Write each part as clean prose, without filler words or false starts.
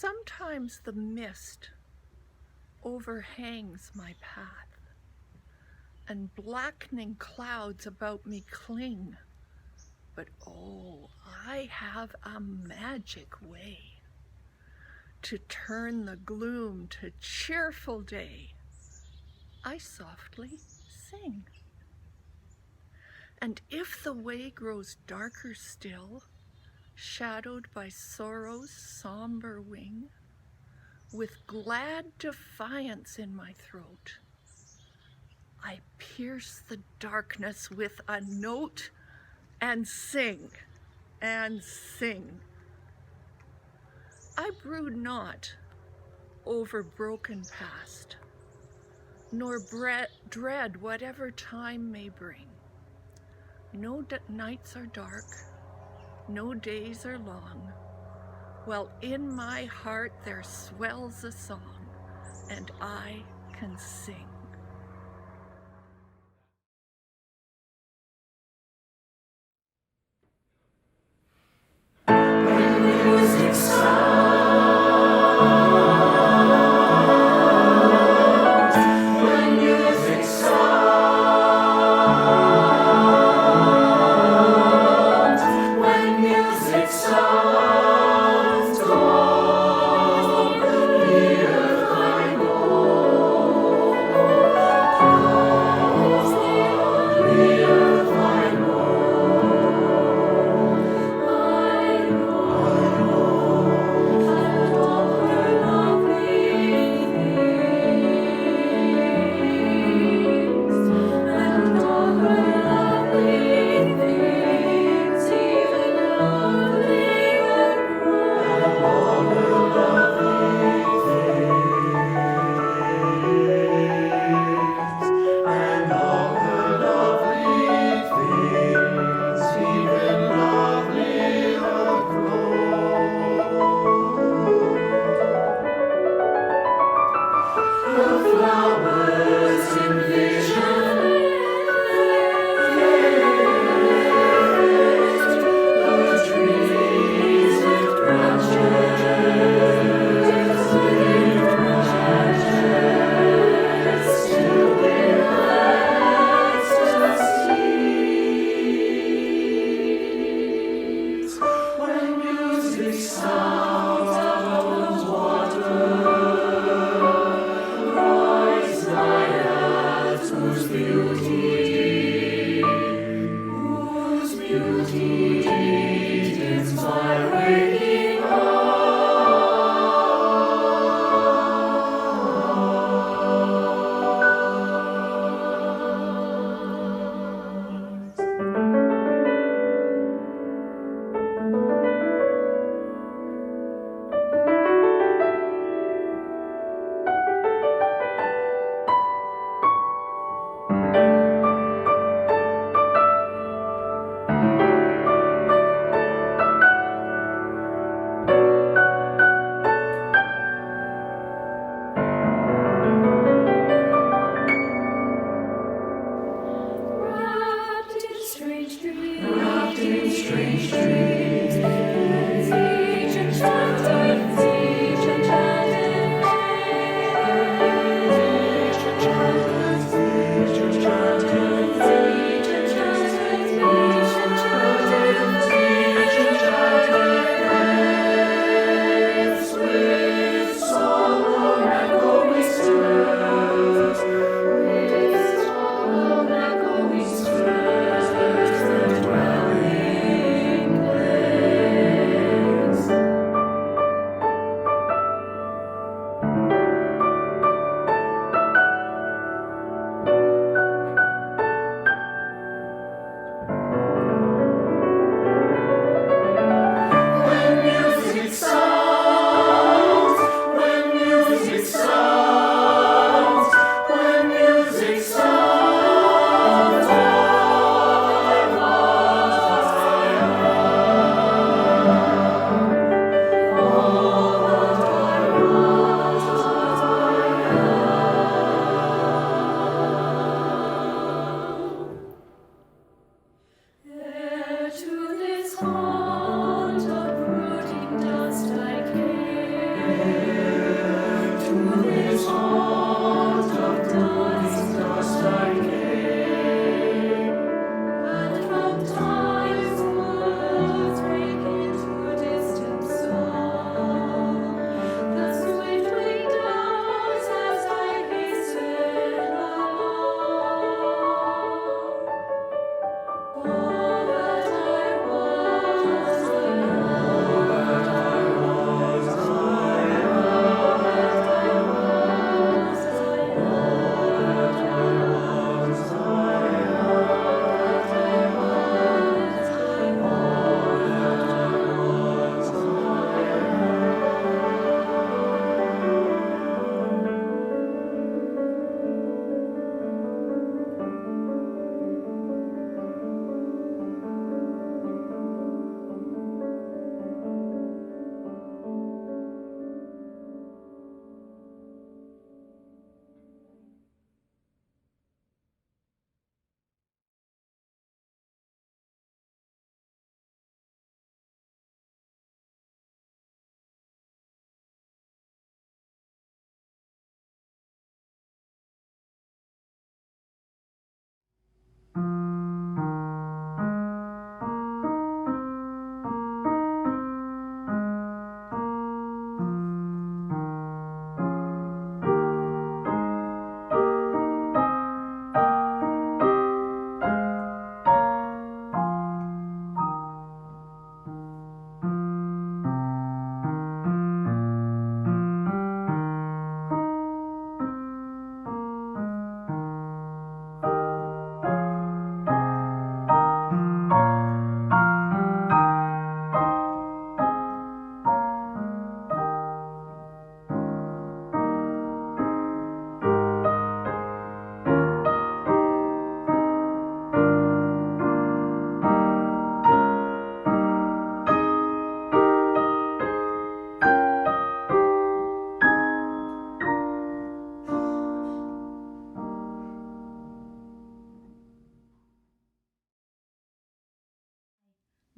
Sometimes the mist overhangs my path, and blackening clouds about me cling. But oh, I have a magic way to turn the gloom to cheerful day. I softly sing. And if the way grows darker still, shadowed by sorrow's somber wing, with glad defiance in my throat, I pierce the darkness with a note and sing, and sing. I brood not over broken past, nor dread whatever time may bring. No nights are dark, no days are long, while in my heart there swells a song, and I can sing. When music sounds, when music sounds, when music sounds, God, hear thy moan. God, hear thy moan. I know, and all her lovely things, and all her lovely things, even lovelier grow. And all her lovely things, and all her lovely things, even lovelier grow. The flowers in vision lift, the trees lift branches till in ecstasies. When music sounds out of the water, rise naiads whose beauty dims my waking eyes.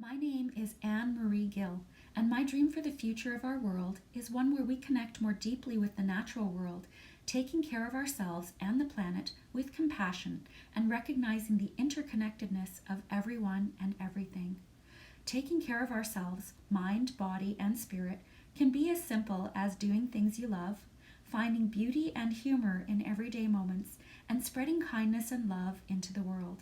My name is Anne Marie Gill, and my dream for the future of our world is one where we connect more deeply with the natural world, taking care of ourselves and the planet with compassion and recognizing the interconnectedness of everyone and everything. Taking care of ourselves, mind, body, and spirit, can be as simple as doing things you love, finding beauty and humor in everyday moments, and spreading kindness and love into the world.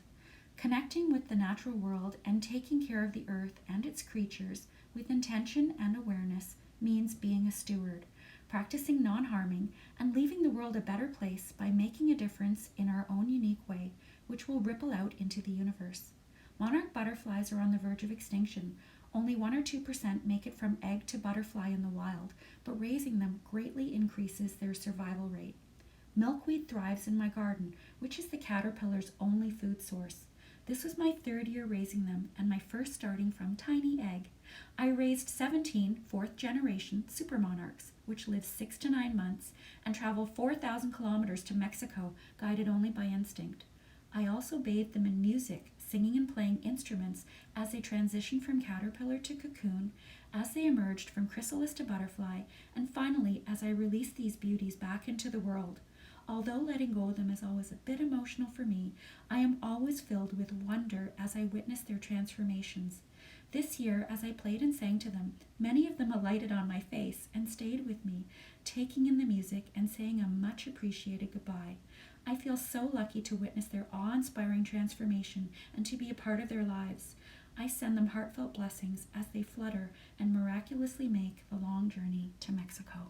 Connecting with the natural world and taking care of the earth and its creatures with intention and awareness means being a steward, practicing non-harming, and leaving the world a better place by making a difference in our own unique way, which will ripple out into the universe. Monarch butterflies are on the verge of extinction. Only 1 or 2% make it from egg to butterfly in the wild, but raising them greatly increases their survival rate. Milkweed thrives in my garden, which is the caterpillar's only food source. This was my 3rd year raising them, and my first starting from tiny egg. I raised 17 4th-generation super monarchs, which live 6 to 9 months and travel 4,000 kilometers to Mexico, guided only by instinct. I also bathed them in music, singing and playing instruments as they transitioned from caterpillar to cocoon, as they emerged from chrysalis to butterfly, and finally as I released these beauties back into the world. Although letting go of them is always a bit emotional for me, I am always filled with wonder as I witness their transformations. This year, as I played and sang to them, many of them alighted on my face and stayed with me, taking in the music and saying a much appreciated goodbye. I feel so lucky to witness their awe-inspiring transformation and to be a part of their lives. I send them heartfelt blessings as they flutter and miraculously make the long journey to Mexico.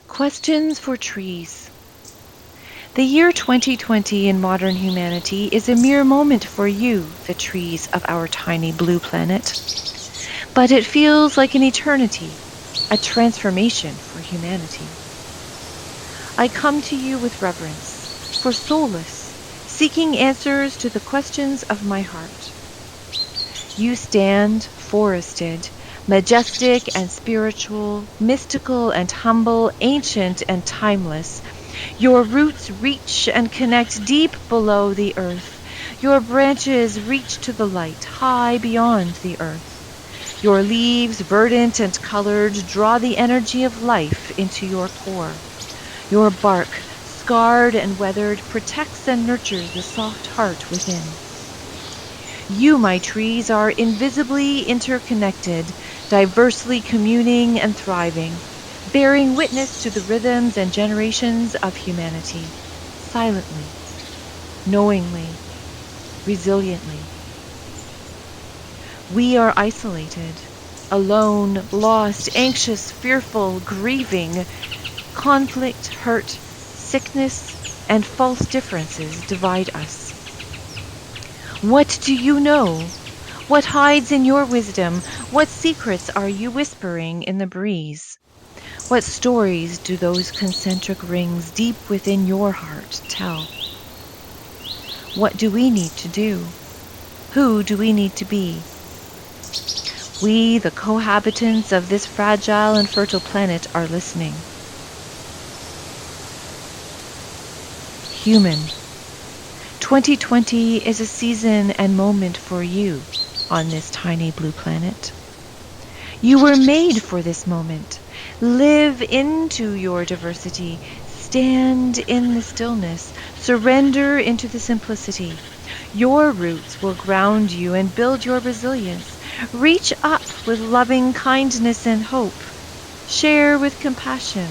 Questions for trees. The year 2020 in modern humanity is a mere moment for you, the trees of our tiny blue planet. But it feels like an eternity, a transformation for humanity. I come to you with reverence, for solace, seeking answers to the questions of my heart. You stand forested, majestic and spiritual, mystical and humble, ancient and timeless. Your roots reach and connect deep below the earth. Your branches reach to the light, high beyond the earth. Your leaves, verdant and colored, draw the energy of life into your core. Your bark, scarred and weathered, protects and nurtures the soft heart within. You, my trees, are invisibly interconnected, diversely communing and thriving, bearing witness to the rhythms and generations of humanity, silently, knowingly, resiliently. We are isolated, alone, lost, anxious, fearful, grieving. Conflict, hurt, sickness, and false differences divide us. What do you know? What hides in your wisdom? What secrets are you whispering in the breeze? What stories do those concentric rings deep within your heart tell? What do we need to do? Who do we need to be? We, the cohabitants of this fragile and fertile planet, are listening. Human. 2020 is a season and moment for you on this tiny blue planet. You were made for this moment. Live into your diversity. Stand in the stillness. Surrender into the simplicity. Your roots will ground you and build your resilience. Reach up with loving kindness and hope. Share with compassion.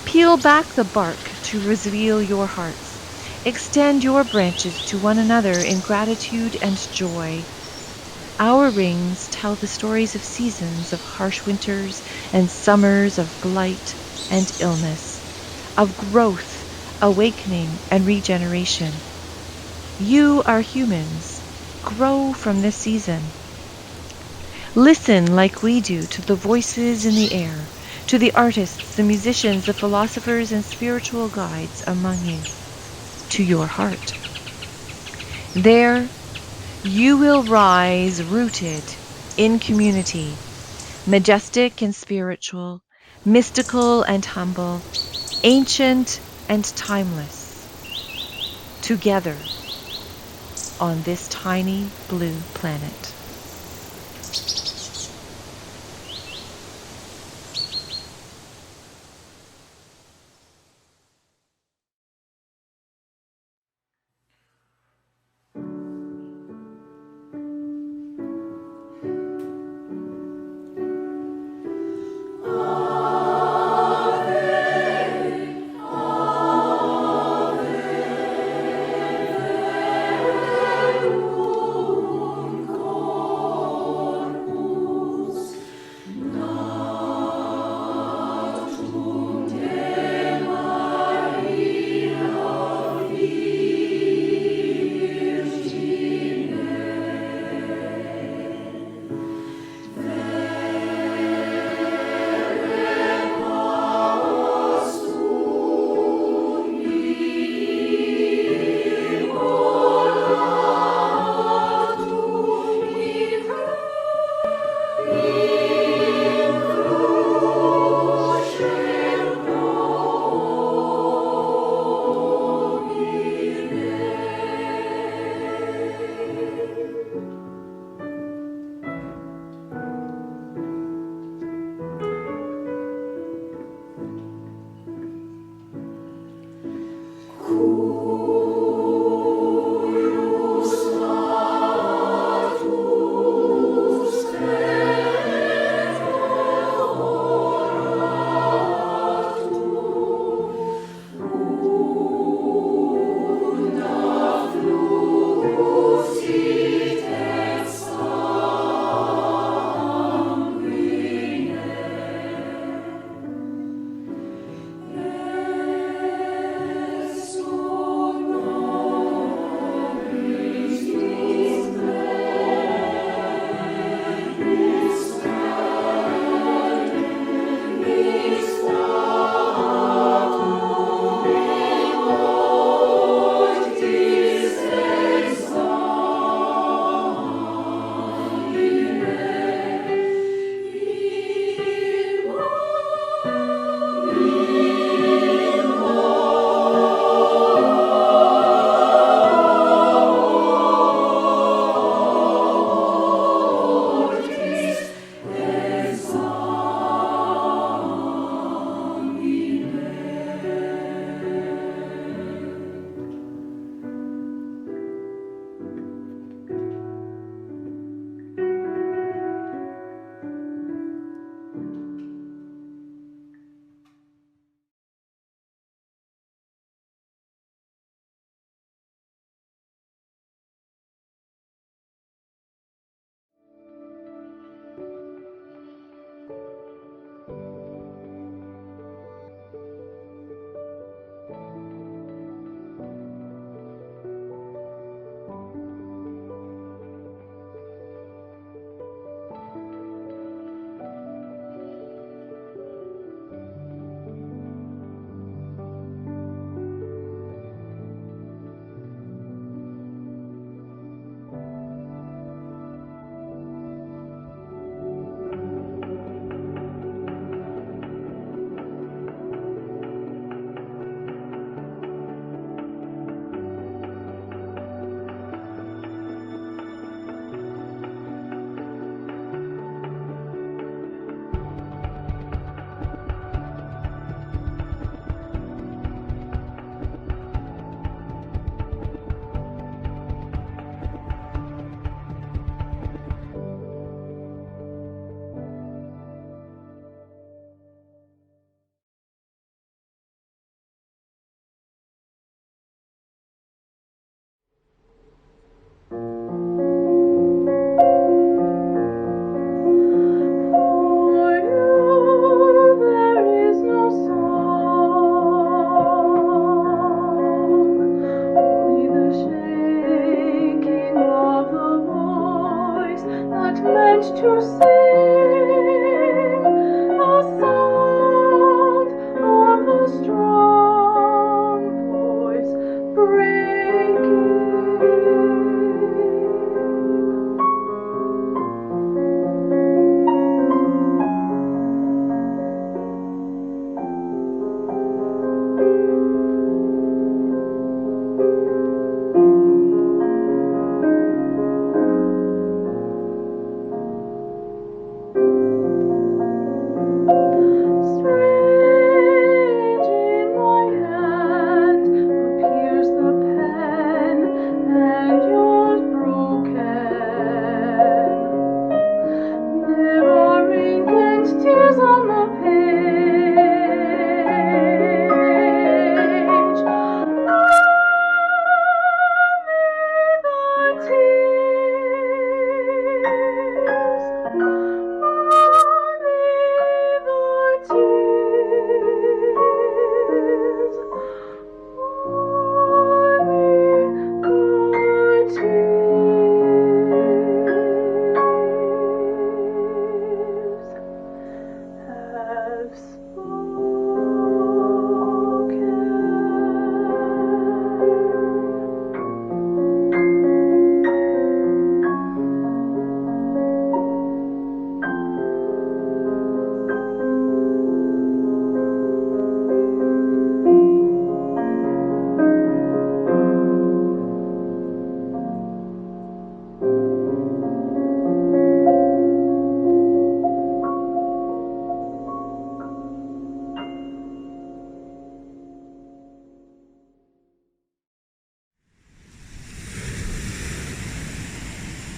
Peel back the bark to reveal your hearts. Extend your branches to one another in gratitude and joy. Our rings tell the stories of seasons of harsh winters and summers of blight and illness, of growth, awakening, and regeneration. You are humans. Grow from this season. Listen like we do to the voices in the air, to the artists, the musicians, the philosophers, and spiritual guides among you, to your heart. There, you will rise rooted in community, majestic and spiritual, mystical and humble, ancient and timeless. together on this tiny blue planet. Corpus.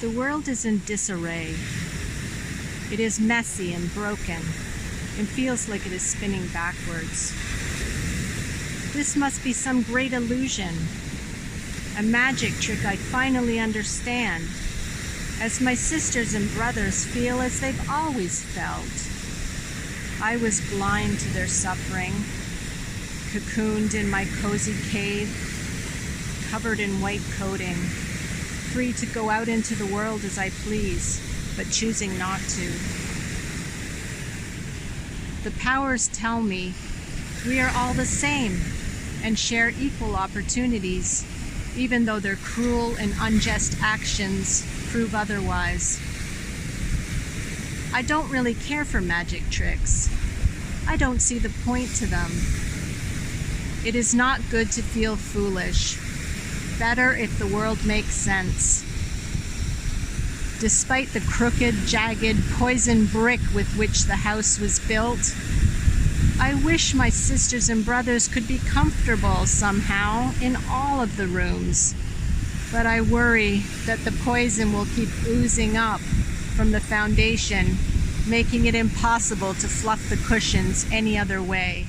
The world is in disarray. It is messy and broken and feels like it is spinning backwards. This must be some great illusion, a magic trick I finally understand, as my sisters and brothers feel as they've always felt. I was blind to their suffering, cocooned in my cozy cave, covered in white coating, free to go out into the world as I please, but choosing not to. The powers tell me we are all the same and share equal opportunities, even though their cruel and unjust actions prove otherwise. I don't really care for magic tricks. I don't see the point to them. It is not good to feel foolish. Better if the world makes sense. Despite the crooked, jagged, poison brick with which the house was built, I wish my sisters and brothers could be comfortable somehow in all of the rooms. But I worry that the poison will keep oozing up from the foundation, making it impossible to fluff the cushions any other way.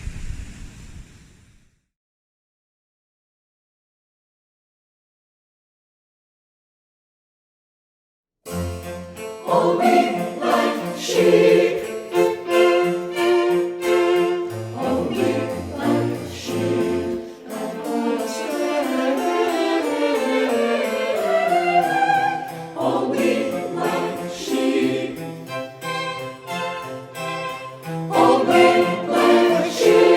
All we like sheep. All we like sheep. All we like sheep. All we like sheep.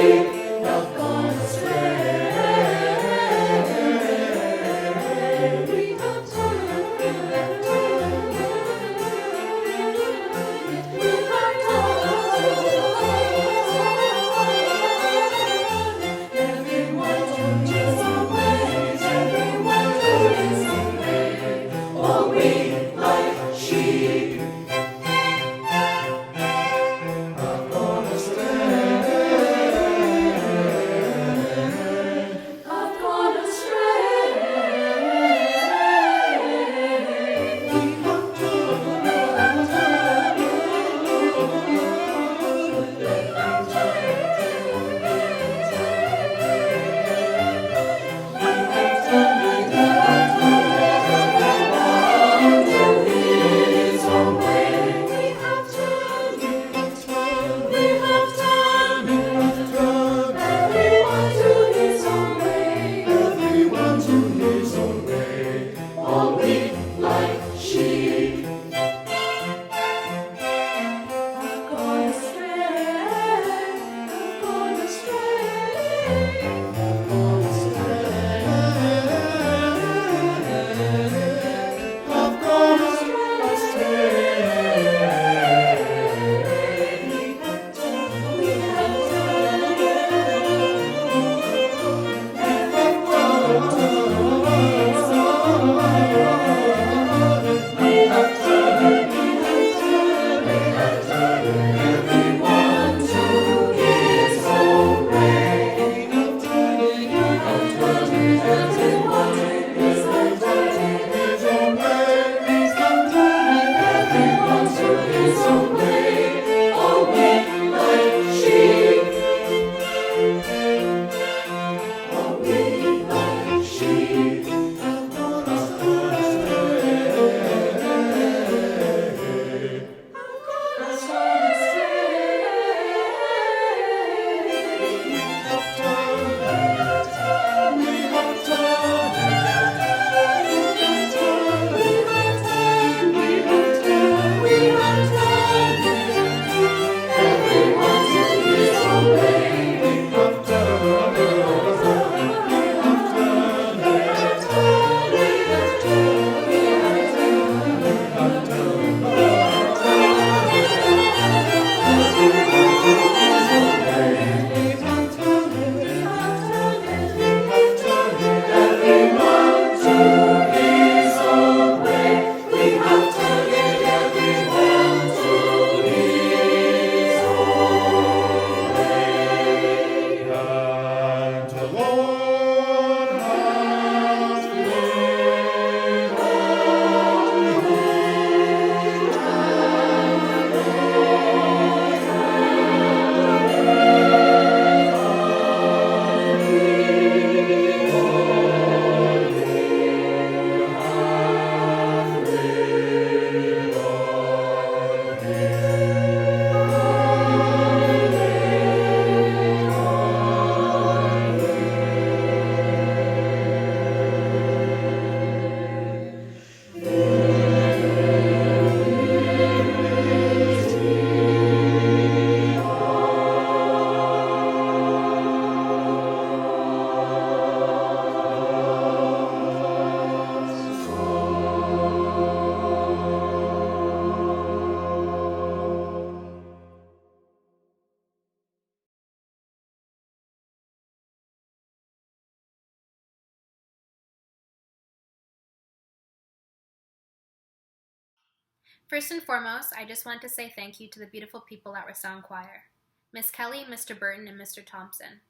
First and foremost, I just want to say thank you to the beautiful people at Resound Choir, Miss Kelly, Mr. Burton, and Mr. Thompson.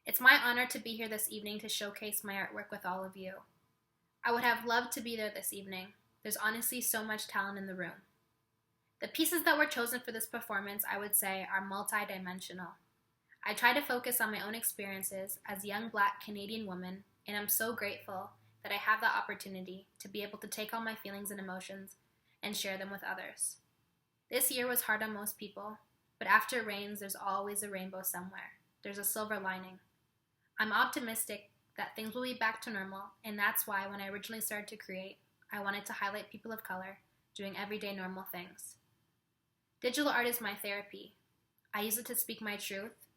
It's my honor to be here this evening to showcase my artwork with all of you. I would have loved to be there this evening. There's honestly so much talent in the room. The pieces that were chosen for this performance, I would say, are multi-dimensional. I try to focus on my own experiences as a young Black Canadian woman, and I'm so grateful that I have the opportunity to be able to take all my feelings and emotions and share them with others. This year was hard on most people, but after it rains, there's always a rainbow somewhere. There's a silver lining. I'm optimistic that things will be back to normal, and that's why when I originally started to create, I wanted to highlight people of color doing everyday normal things. Digital art is my therapy. I use it to speak my truth,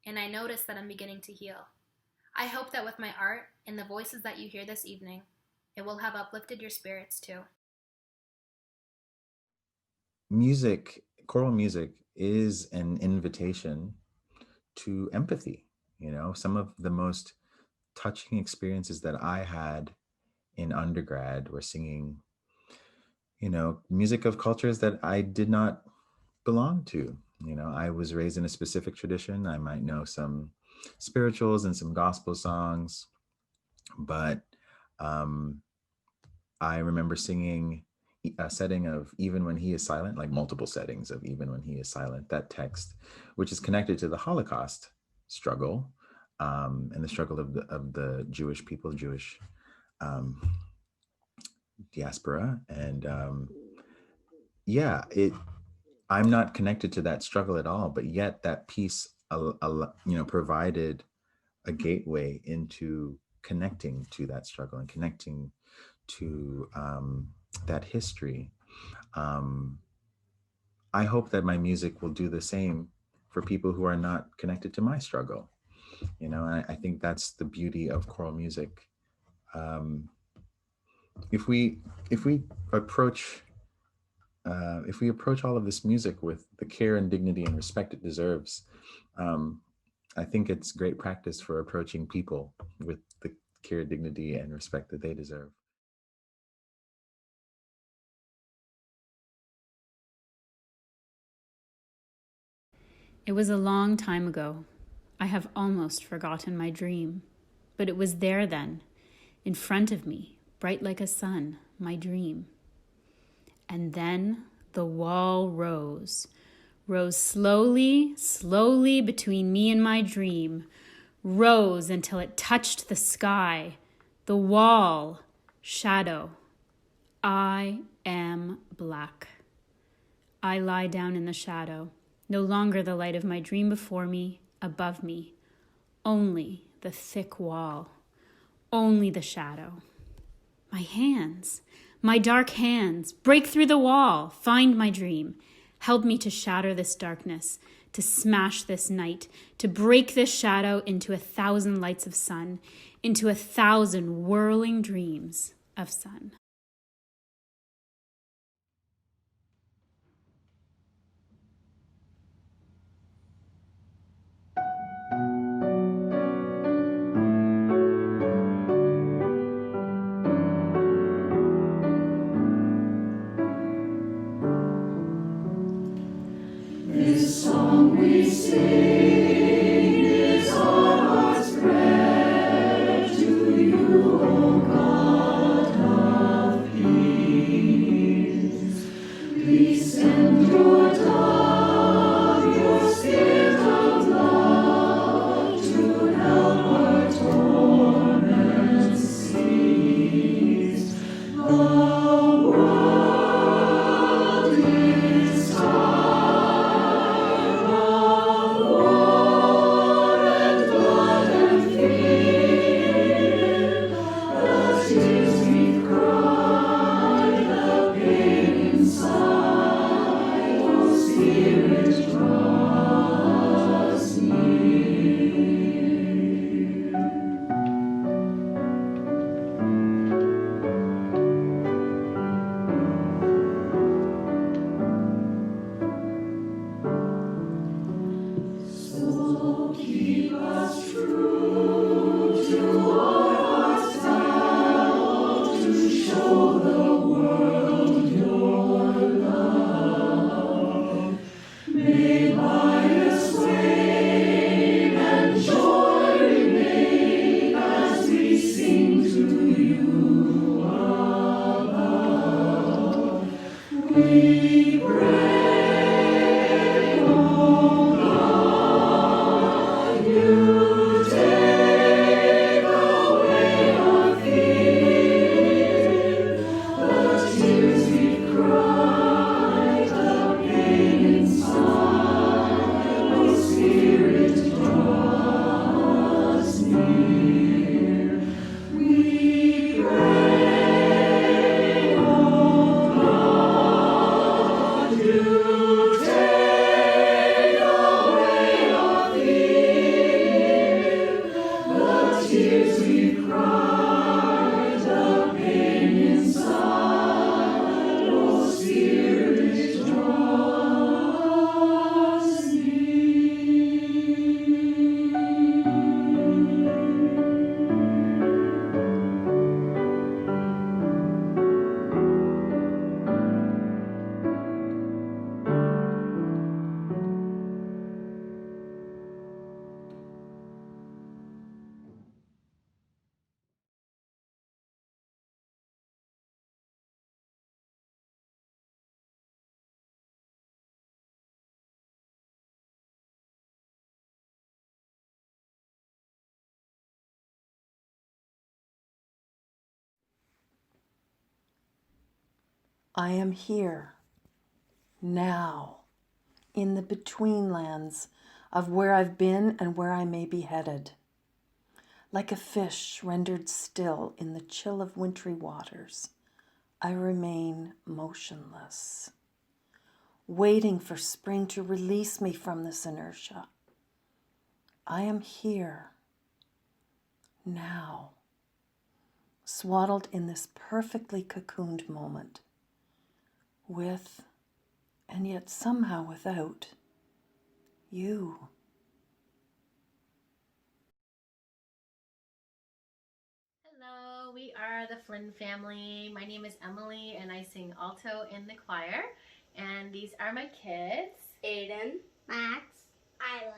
and I notice that I'm beginning to heal. I hope that with my art and the voices that you hear this evening, it will have uplifted your spirits too. Music, choral music, is an invitation to empathy. You know, some of the most touching experiences that I had in undergrad were singing, you know, music of cultures that I did not belong to. You know, I was raised in a specific tradition. I might know some spirituals and some gospel songs, but I remember singing a setting of Even When He Is Silent, like multiple settings of Even When He Is Silent, that text, which is connected to the Holocaust struggle and the struggle of the Jewish people, Jewish diaspora. And I'm not connected to that struggle at all, but yet that piece, provided a gateway into connecting to that struggle and connecting to that history. I hope that my music will do the same for people who are not connected to my struggle. You know, and I think that's the beauty of choral music. If we approach all of this music with the care and dignity and respect it deserves, I think it's great practice for approaching people with the care, dignity, and respect that they deserve. It was a long time ago. I have almost forgotten my dream, but it was there then, in front of me, bright like a sun, my dream. And then the wall rose slowly, slowly between me and my dream, rose until it touched the sky, the wall, shadow. I am black. I lie down in the shadow, no longer the light of my dream before me, above me, only the thick wall, only the shadow. My hands, my dark hands, break through the wall, find my dream, help me to shatter this darkness, to smash this night, to break this shadow into 1,000 lights of sun, into 1,000 whirling dreams of sun. This song we sing is our heart's prayer to you, O God of peace. Please send your dove, your spirit of love, to help our torments cease. The world is tired of war and blood and fear. The tears we cry, the pain inside, O Spirit, draw us near. So keep us true to our heart's vow, to show the world your love. I am here, now, in the between lands of where I've been and where I may be headed. Like a fish rendered still in the chill of wintry waters, I remain motionless, waiting for spring to release me from this inertia. I am here, now, swaddled in this perfectly cocooned moment, with, and yet somehow without, you. Hello, we are the Flynn family. My name is Emily and I sing alto in the choir. And these are my kids, Aiden, Max, Isla.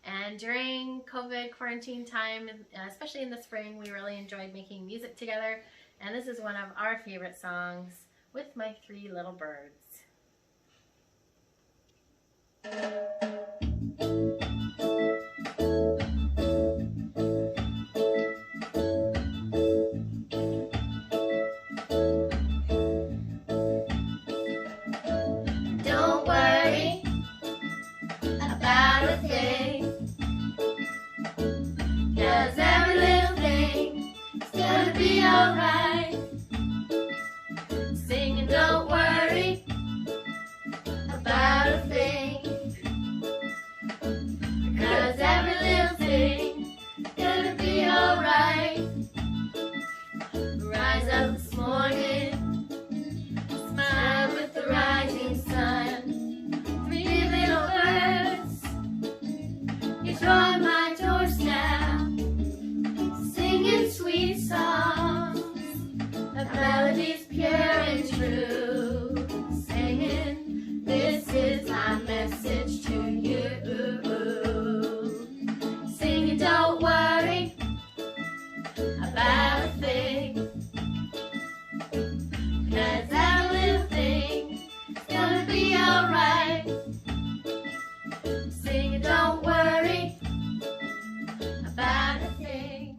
And during COVID quarantine time, especially in the spring, we really enjoyed making music together. And this is one of our favorite songs, With My Three Little Birds. Don't worry about a thing, 'cause every little thing is gonna be alright. Singing, don't worry about a thing, 'cause every little thing is gonna be alright. Rise up this morning, smile with the rising sun. Three little birds, each on my doorstep, singing sweet songs, a melodies pure and true, singing, this is my message to you. Singing, don't worry about a thing, 'cause that little thing is gonna be alright. Singing, don't worry about a thing.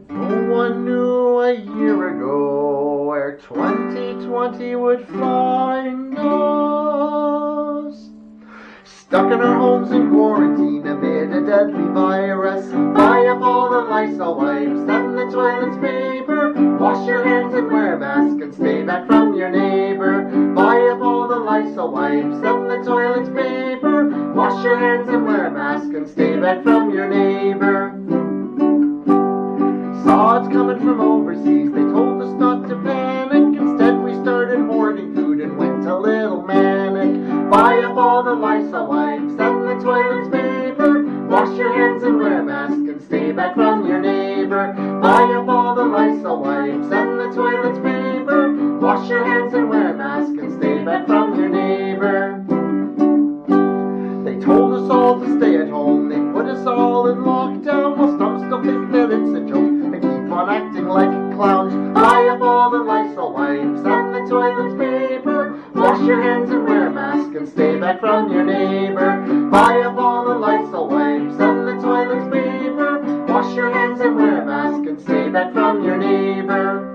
No one knew a year ago where 2020 would find us. Stuck in our homes in quarantine amid a deadly virus. Buy up all the Lysol wipes and the toilet's paper. Wash your hands and wear a mask and stay back from your neighbor. Buy up all the Lysol wipes and the toilet's paper. Wash your hands and wear a mask and stay back from your neighbor. Saw it's coming from overseas, they told us not to panic. Instead we started hoarding food and went a little manic. Buy up all the Lysol wipes and the toilet's paper. Wash your hands and wear a mask and stay back from your neighbor. Buy up all the Lysol wipes and the toilet's paper. Wash your hands and wear a mask and stay back from your neighbor. They told us all to stay at home, they put us all in lockdown. While some still think that it's a joke and keep on acting like clowns. Buy up all the Lysol wipes and the toilet's paper. Wash your hands and wear a mask and stay back from your neighbor. Buy up all the Lysol wipes and the toilet's paper. Wash your hands and wear a mask and stay back from your neighbor.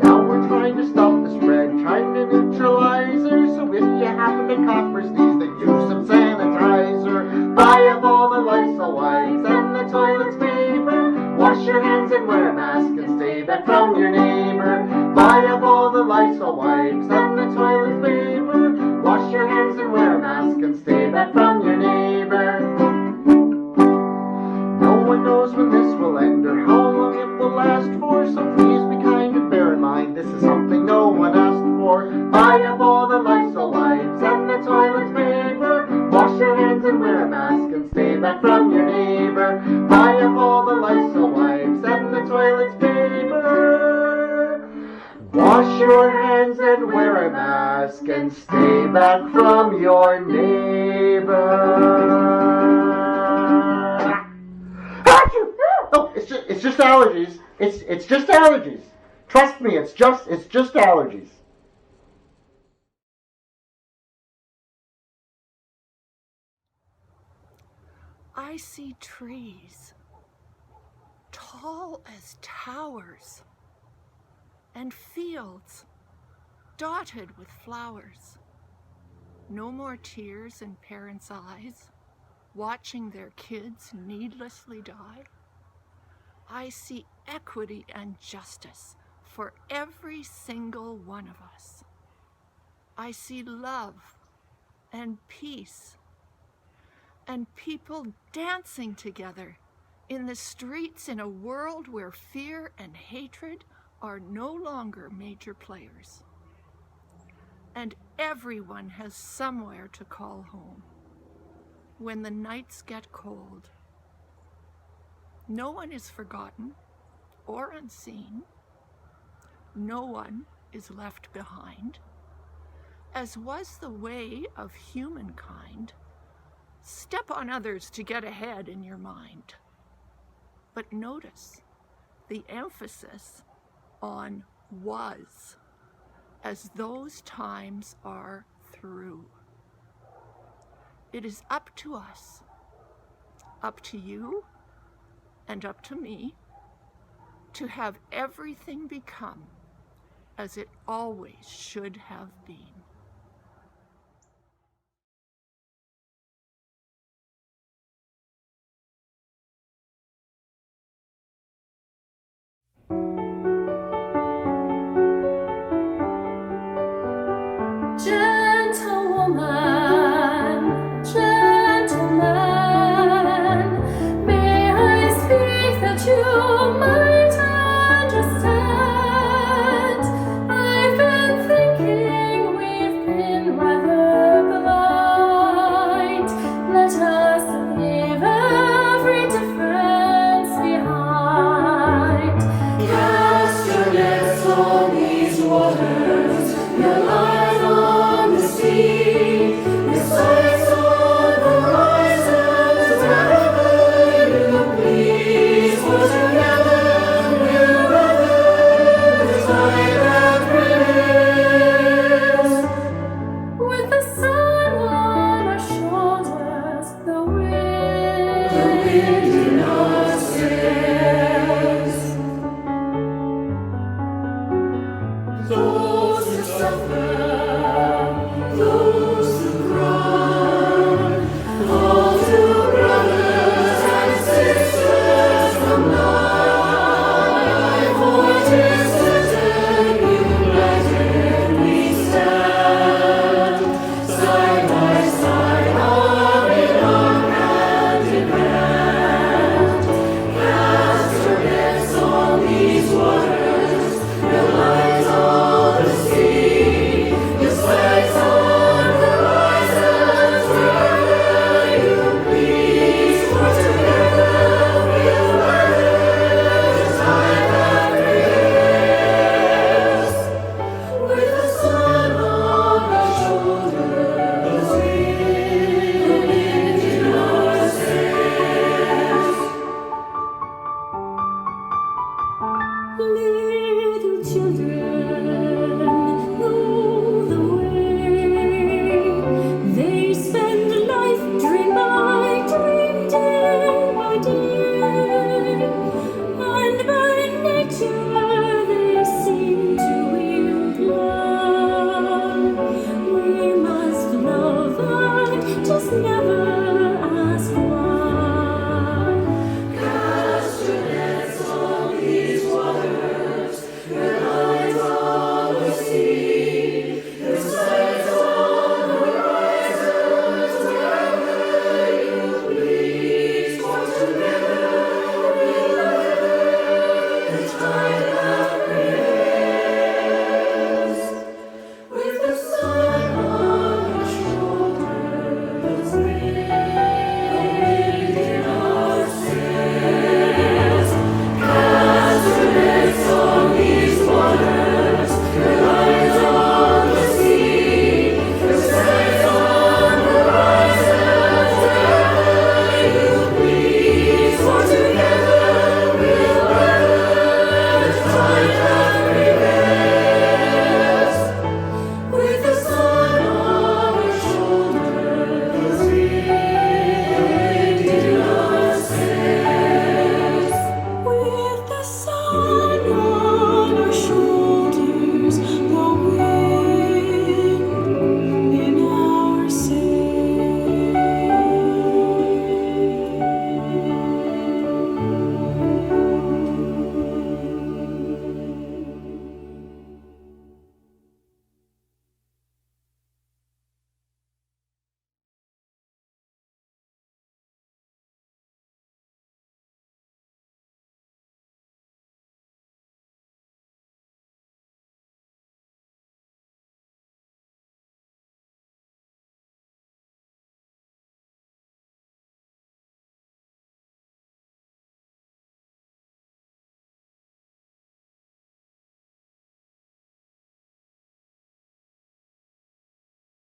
Now we're trying to stop the spread, trying to neutralize her. So if you happen to cough or sneeze, then use some sanitizer. Buy up all the Lysol wipes and the toilet's paper. Wash your hands and wear a mask and stay back from your neighbor. Buy up all the Lysol wipes and the toilet's paper. Wash your hands and wear a mask and stay back from your neighbor. No one knows when this will end or how long it will last for, so please be kind and bear in mind this is something no one asked for. Buy up all the Lysol wipes and the toilet's paper. Wash your hands and wear a mask and stay back from your neighbor. Buy up all the Lysol wipes and the toilet's paper. Wash your hands and wear a mask and stay back from your neighbor. Oh, it's just allergies. It's just allergies. Trust me, it's just allergies. I I see trees, tall as towers, and fields dotted with flowers. No more tears in parents' eyes, watching their kids needlessly die. I see equity and justice for every single one of us. I see love and peace and people dancing together in the streets in a world where fear and hatred are no longer major players. And everyone has somewhere to call home when the nights get cold. No one is forgotten or unseen. No one is left behind. As was the way of humankind, step on others to get ahead in your mind. But notice the emphasis on was, as those times are through. It is up to us, up to you, and up to me, to have everything become as it always should have been. Gentlewoman, gentleman, may I speak that you might understand? I've been thinking we've been rather blind. Let us leave every difference behind. Cast your nets on these waters, your light on the sea, your sights on the horizons, wherever you please. For together we'll weather the tide that prevails. With the sun on our shoulders, the wind in our sails. Those who suffer, those who cry, all to brothers and sisters from life, for 'tis certain united we stand, side by side, arm in arm, hand in hand. Cast your nets on these waters, your light on the sea, your sights on the horizons, wherever you please. For together we'll weather the tide that prevails. With the sun on our shoulders, the wind in our sails. Leave